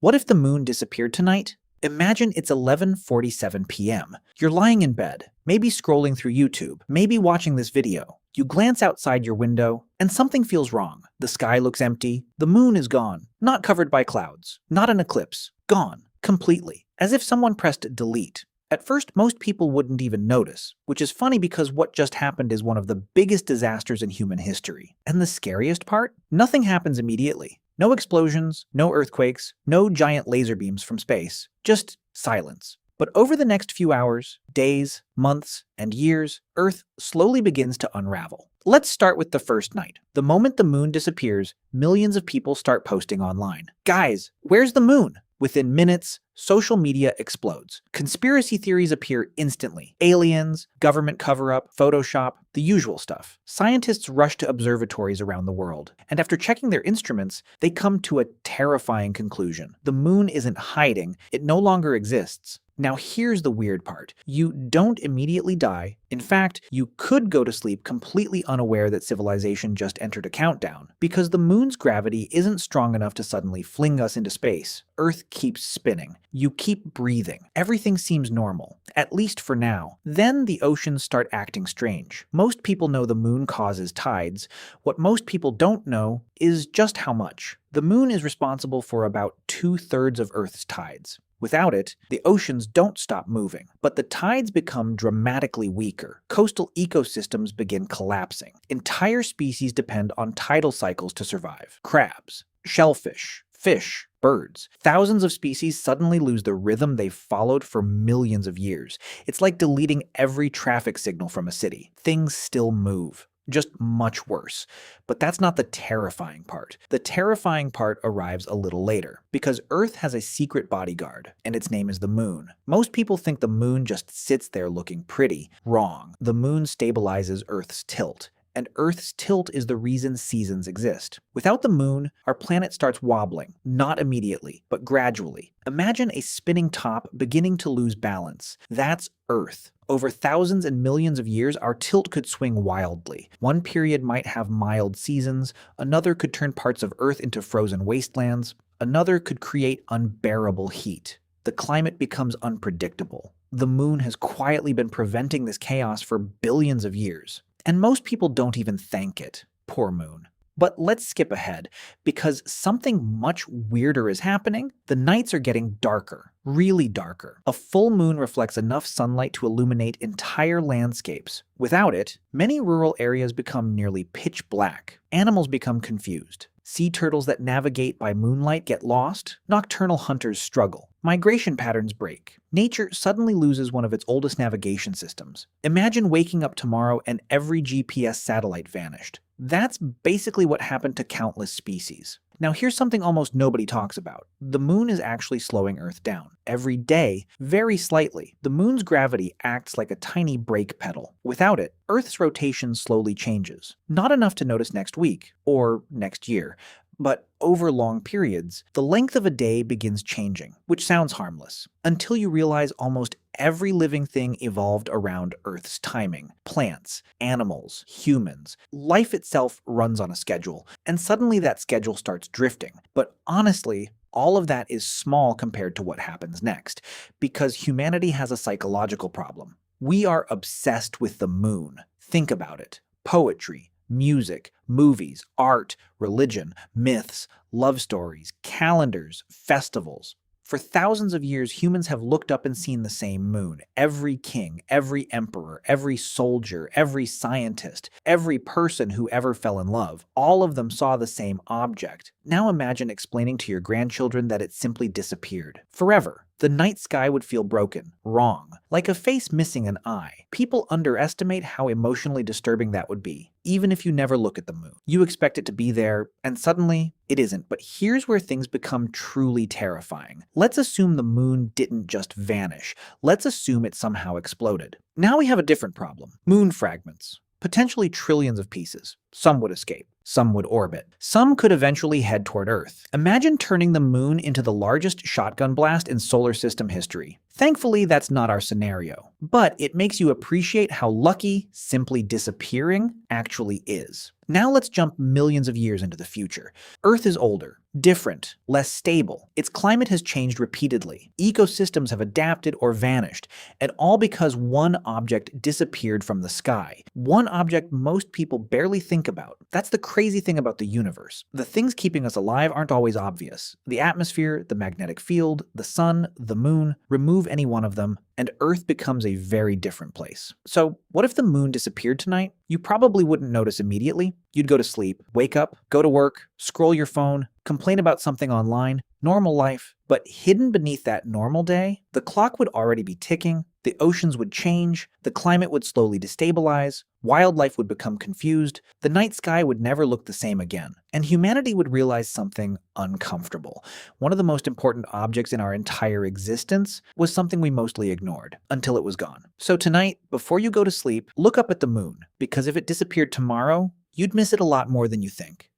What if the moon disappeared tonight? Imagine it's 11:47 p.m. You're lying in bed, maybe scrolling through YouTube, maybe watching this video. You glance outside your window, and something feels wrong. The sky looks empty, the moon is gone, not covered by clouds, not an eclipse, gone, completely, as if someone pressed delete. At first, most people wouldn't even notice, which is funny because what just happened is one of the biggest disasters in human history. And the scariest part? Nothing happens immediately. No explosions, no earthquakes, no giant laser beams from space, just silence. But over the next few hours, days, months, and years, Earth slowly begins to unravel. Let's start with the first night. The moment the moon disappears, millions of people start posting online. Guys, where's the moon? Within minutes, social media explodes. Conspiracy theories appear instantly. Aliens, government cover-up, Photoshop, the usual stuff. Scientists rush to observatories around the world, and after checking their instruments, they come to a terrifying conclusion. The moon isn't hiding, it no longer exists. Now here's the weird part. You don't immediately die. In fact, you could go to sleep completely unaware that civilization just entered a countdown, because the moon's gravity isn't strong enough to suddenly fling us into space. Earth keeps spinning. You keep breathing. Everything seems normal, at least for now. Then the oceans start acting strange. Most people know the moon causes tides. What most people don't know is just how much. The moon is responsible for about 2/3 of Earth's tides. Without it, the oceans don't stop moving, but the tides become dramatically weaker. Coastal ecosystems begin collapsing. Entire species depend on tidal cycles to survive. Crabs, shellfish, fish, birds. Thousands of species suddenly lose the rhythm they've followed for millions of years. It's like deleting every traffic signal from a city. Things still move. Just much worse. But that's not the terrifying part. The terrifying part arrives a little later, because Earth has a secret bodyguard, and its name is the moon. Most people think the moon just sits there looking pretty. Wrong. The moon stabilizes Earth's tilt. And Earth's tilt is the reason seasons exist. Without the moon, our planet starts wobbling, not immediately, but gradually. Imagine a spinning top beginning to lose balance. That's Earth. Over thousands and millions of years, our tilt could swing wildly. One period might have mild seasons, another could turn parts of Earth into frozen wastelands, another could create unbearable heat. The climate becomes unpredictable. The moon has quietly been preventing this chaos for billions of years. And most people don't even thank it. Poor moon. But let's skip ahead, because something much weirder is happening. The nights are getting darker, really darker. A full moon reflects enough sunlight to illuminate entire landscapes. Without it, many rural areas become nearly pitch black. Animals become confused. Sea turtles that navigate by moonlight get lost. Nocturnal hunters struggle. Migration patterns break. Nature suddenly loses one of its oldest navigation systems. Imagine waking up tomorrow and every GPS satellite vanished. That's basically what happened to countless species. Now here's something almost nobody talks about. The moon is actually slowing Earth down. Every day, very slightly. The moon's gravity acts like a tiny brake pedal. Without it, Earth's rotation slowly changes. Not enough to notice next week, or next year, but over long periods, the length of a day begins changing, which sounds harmless, until you realize almost every living thing evolved around Earth's timing. Plants, animals, humans. Life itself runs on a schedule, and suddenly that schedule starts drifting. But honestly, all of that is small compared to what happens next, because humanity has a psychological problem. We are obsessed with the moon. Think about it. Poetry, music, movies, art, religion, myths, love stories, calendars, festivals. For thousands of years, humans have looked up and seen the same moon. Every king, every emperor, every soldier, every scientist, every person who ever fell in love, all of them saw the same object. Now imagine explaining to your grandchildren that it simply disappeared. Forever. The night sky would feel broken, wrong, like a face missing an eye. People underestimate how emotionally disturbing that would be, even if you never look at the moon. You expect it to be there, and suddenly, it isn't. But here's where things become truly terrifying. Let's assume the moon didn't just vanish. Let's assume it somehow exploded. Now we have a different problem. Moon fragments. Potentially trillions of pieces. Some would escape. Some would orbit. Some could eventually head toward Earth. Imagine turning the moon into the largest shotgun blast in solar system history. Thankfully, that's not our scenario. but it makes you appreciate how lucky simply disappearing actually is. Now let's jump millions of years into the future. Earth is older, different, less stable. Its climate has changed repeatedly. Ecosystems have adapted or vanished, and all because one object disappeared from the sky. One object most people barely think about. That's the crazy thing about the universe. The things keeping us alive aren't always obvious. The atmosphere, the magnetic field, the sun, the moon, remove any one of them, and Earth becomes a very different place. So, what if the moon disappeared tonight? You probably wouldn't notice immediately. You'd go to sleep, wake up, go to work, scroll your phone, complain about something online, normal life. But hidden beneath that normal day, the clock would already be ticking, the oceans would change, the climate would slowly destabilize, wildlife would become confused, the night sky would never look the same again, and humanity would realize something uncomfortable. One of the most important objects in our entire existence was something we mostly ignored, until it was gone. So tonight, before you go to sleep, look up at the moon, because if it disappeared tomorrow, you'd miss it a lot more than you think.